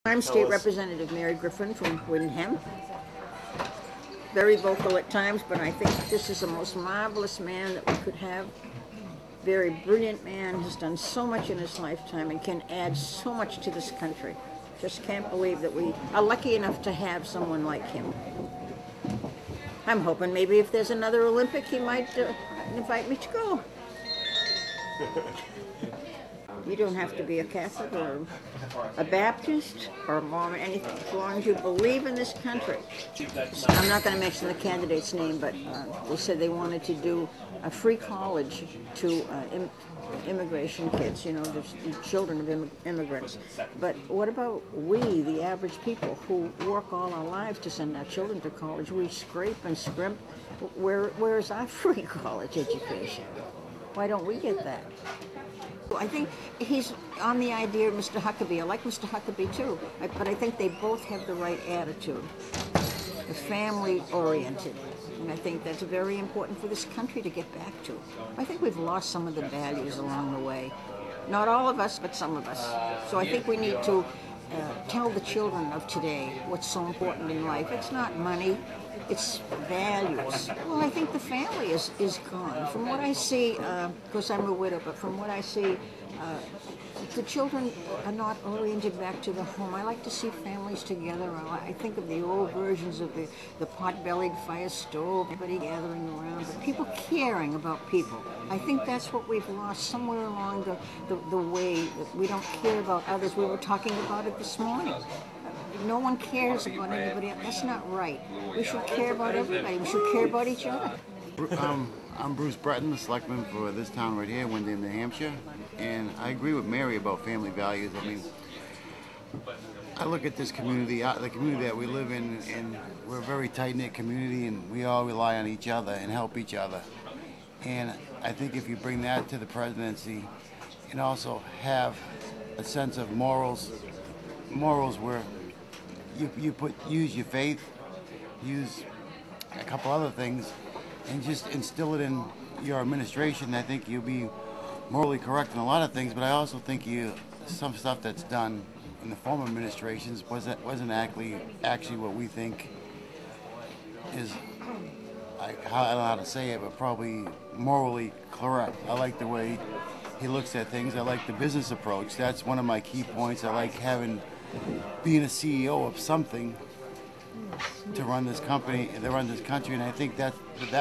I'm State Representative Mary Griffin from Windham. Very vocal at times, but I think this is the most marvelous man that we could have. Very brilliant man, has done so much in his lifetime and can add so much to this country. Just can't believe that we are lucky enough to have someone like him. I'm hoping maybe if there's another Olympic, he might invite me to go. You don't have to be a Catholic or a Baptist or a Mormon, anything, as long as you believe in this country. I'm not going to mention the candidate's name, but they said they wanted to do a free college to immigration kids, you know, the children of immigrants. But what about we, the average people, who work all our lives to send our children to college? We scrape and scrimp. Where's our free college education? Why don't we get that? I think he's on the idea of Mr. Huckabee. I like Mr. Huckabee too, but I think they both have the right attitude. They're family-oriented, and I think that's very important for this country to get back to. I think we've lost some of the values along the way. Not all of us, but some of us. So I think we need to tell the children of today what's so important in life. It's not money. It's values. Well, I think the family is gone. From what I see, of course I'm a widow, but from what I see, the children are not oriented back to the home. I like to see families together. I think of the old versions of the pot-bellied fire stove, everybody gathering around, but people caring about people. I think that's what we've lost somewhere along the way, that we don't care about others. We were talking about it this morning. No one cares about anybody else. That's not right. We should care about everybody. We should care about each other. I'm Bruce Breton, the selectman for this town right here, Windham, New Hampshire, and I agree with Mary about family values. I mean, I look at this community, the community that we live in, and we're a very tight-knit community, and we all rely on each other and help each other. And I think if you bring that to the presidency, and also have a sense of morals where you use your faith, use a couple other things, and just instill it in your administration. I think you'll be morally correct in a lot of things, but I also think some stuff that's done in the former administrations wasn't actually what we think is, I don't know how to say it, but probably morally correct. I like the way he looks at things. I like the business approach. That's one of my key points. I like being a CEO of something to run this company, to run this country, and I think that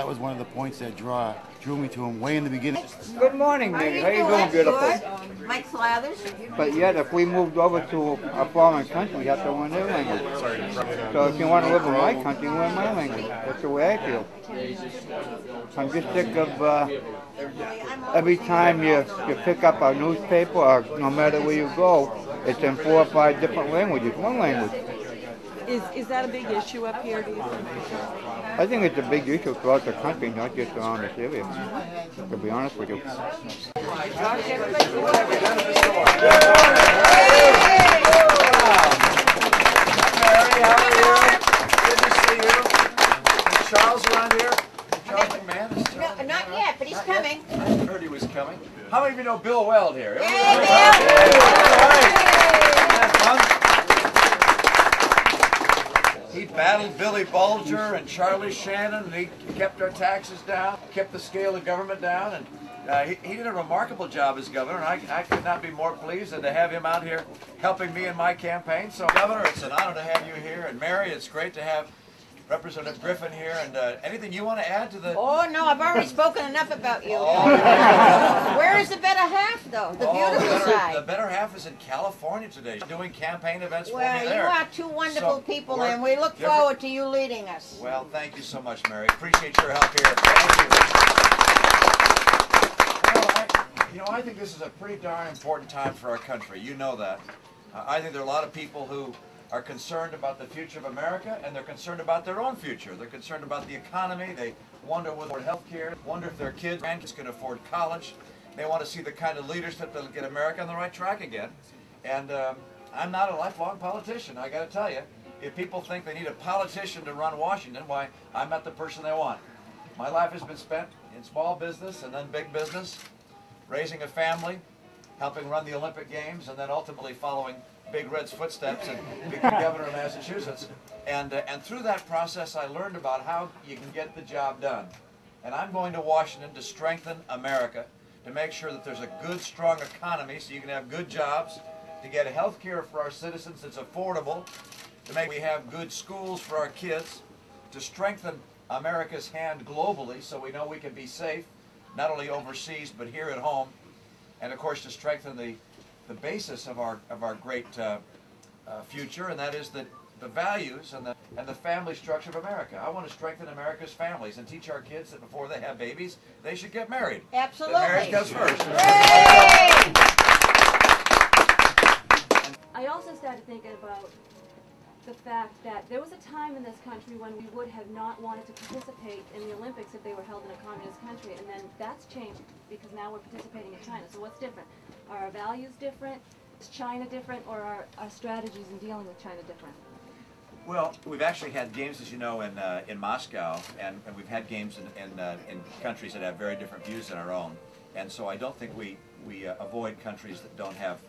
was one of the points that drew me to him way in the beginning. Good morning, Maggie. How you doing, beautiful? Good. Mike Slathers. But yet, if we moved over to a foreign country, we have to learn their language. So if you want to live in my country, learn my language. That's the way I feel. I'm just sick of every time you pick up a newspaper, or no matter where you go, it's in 4 or 5 different languages. One language. Is that a big issue up here, do you think? I think it's a big issue throughout the country, not just around this area, to be honest with you. Mary, how are you? Good to see you. Is Charles around here? Charles McMahon? No, not yet, but he's coming. I heard he was coming. How many of you know Bill Weld here? Hey, Bill! He battled Billy Bulger and Charlie Shannon, and he kept our taxes down, kept the scale of government down, and he did a remarkable job as governor, and I could not be more pleased than to have him out here helping me in my campaign. So, Governor, it's an honor to have you here, and Mary, it's great to have Representative Griffin here, and anything you want to add to the... Oh, no, I've already spoken enough about you. Where is the better half, though? The beautiful side. The better half is in California today, doing campaign events for me there. Well, you are two wonderful people, and we look forward to you leading us. Well, thank you so much, Mary. Appreciate your help here. Thank you. Well, I think this is a pretty darn important time for our country. You know that. I think there are a lot of people who are concerned about the future of America, and they're concerned about their own future. They're concerned about the economy. They wonder whether they'll afford health care, wonder if their kids and grandkids can afford college. They want to see the kind of leadership that'll get America on the right track again. And I'm not a lifelong politician, I got to tell you. If people think they need a politician to run Washington, why, I'm not the person they want. My life has been spent in small business and then big business, raising a family, helping run the Olympic Games, and then ultimately following Big Red's footsteps and becoming governor of Massachusetts. And through that process, I learned about how you can get the job done. And I'm going to Washington to strengthen America, to make sure that there's a good, strong economy so you can have good jobs, to get health care for our citizens that's affordable, to make we have good schools for our kids, to strengthen America's hand globally so we know we can be safe, not only overseas but here at home, and of course to strengthen the basis of our great future, and that is the values and the family structure of America. I want to strengthen America's families and teach our kids that before they have babies, they should get married. Absolutely. That marriage comes first. I also started thinking about the fact that there was a time in this country when we would have not wanted to participate in the Olympics if they were held in a communist country, and then that's changed because now we're participating in China. So what's different? Are our values different? Is China different, or are our strategies in dealing with China different? Well, we've actually had games, as you know, in Moscow, and we've had games in countries that have very different views than our own. And so I don't think we avoid countries that don't have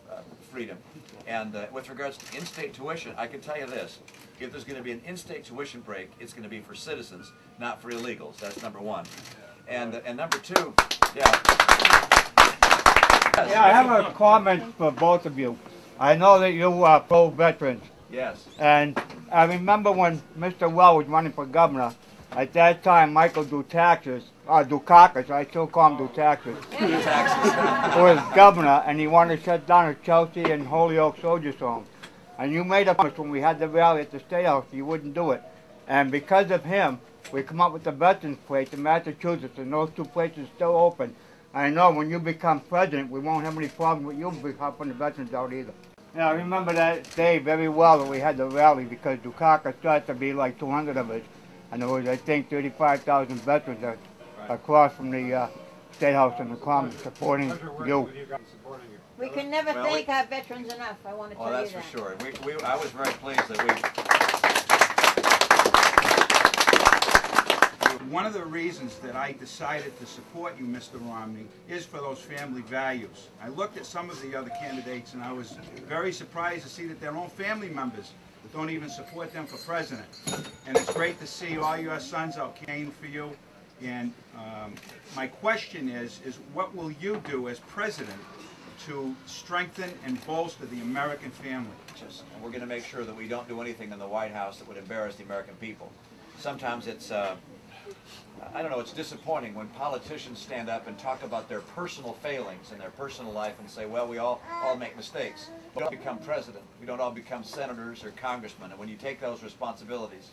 freedom. And with regards to in-state tuition, I can tell you this. If there's going to be an in-state tuition break, it's going to be for citizens, not for illegals. That's number one. And number two, yeah. Yeah, I have a comment for both of you. I know that you are pro-veterans. Yes. And I remember when Mr. Well was running for governor, at that time Michael Dukakis, I still call him Dukakis, was governor, and he wanted to shut down the Chelsea and Holyoke Soldiers Home. And you made a promise when we had the rally at the State House, you wouldn't do it. And because of him, we come up with the Veterans Place in Massachusetts, and those two places are still open. I know when you become president, we won't have any problem with you helping the veterans out either. Yeah, I remember that day very well that we had the rally because Dukakis started to be like 200 of us. And there was, I think, 35,000 veterans across from the State House and the Commons supporting you. We can never thank our veterans enough, I want to tell you that. Oh, that's for sure. I was very pleased that we... One of the reasons that I decided to support you, Mr. Romney, is for those family values. I looked at some of the other candidates and I was very surprised to see that their own family members don't even support them for president. And it's great to see all your sons out campaigning for you. And my question is what will you do as president to strengthen and bolster the American family? And we're going to make sure that we don't do anything in the White House that would embarrass the American people. Sometimes it's, I don't know, it's disappointing when politicians stand up and talk about their personal failings in their personal life and say, well, we all make mistakes. We don't become president. We don't all become senators or congressmen. And when you take those responsibilities,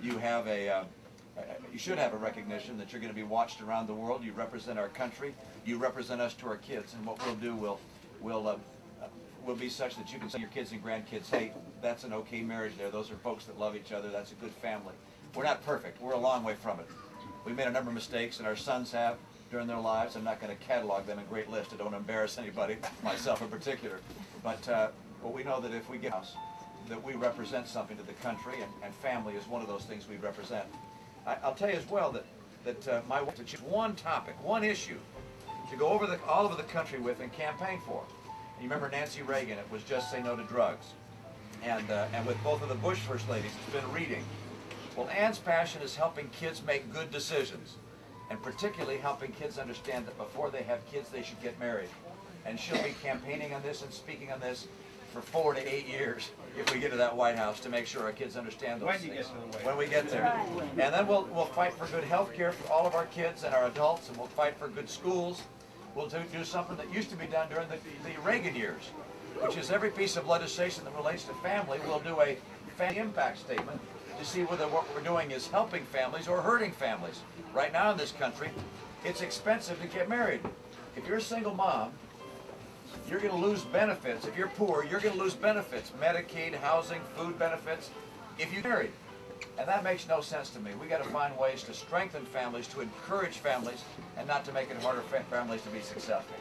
you have you should have a recognition that you're going to be watched around the world. You represent our country. You represent us to our kids. And what we'll do, will be such that you can say to your kids and grandkids, hey, that's an okay marriage there. Those are folks that love each other. That's a good family. We're not perfect. We're a long way from it. We made a number of mistakes, and our sons have during their lives. I'm not going to catalog them in great lists. I don't embarrass anybody, myself in particular. But we know that if we get house, that we represent something to the country, and family is one of those things we represent. I'll tell you as well that my wife to choose one topic, one issue, to go over all over the country with and campaign for. And you remember Nancy Reagan? It was just say no to drugs. And with both of the Bush first ladies, it's been reading. Well, Ann's passion is helping kids make good decisions, and particularly helping kids understand that before they have kids, they should get married. And she'll be campaigning on this and speaking on this for 4 to 8 years if we get to that White House to make sure our kids understand those things. When we get there. And then we'll fight for good health care for all of our kids and our adults, and we'll fight for good schools. We'll do something that used to be done during the Reagan years, which is every piece of legislation that relates to family, we'll do a family impact statement to see whether what we're doing is helping families or hurting families. Right now in this country, it's expensive to get married. If you're a single mom, you're going to lose benefits. If you're poor, you're going to lose benefits, Medicaid, housing, food benefits, if you're married. And that makes no sense to me. We got to find ways to strengthen families, to encourage families, and not to make it harder for families to be successful.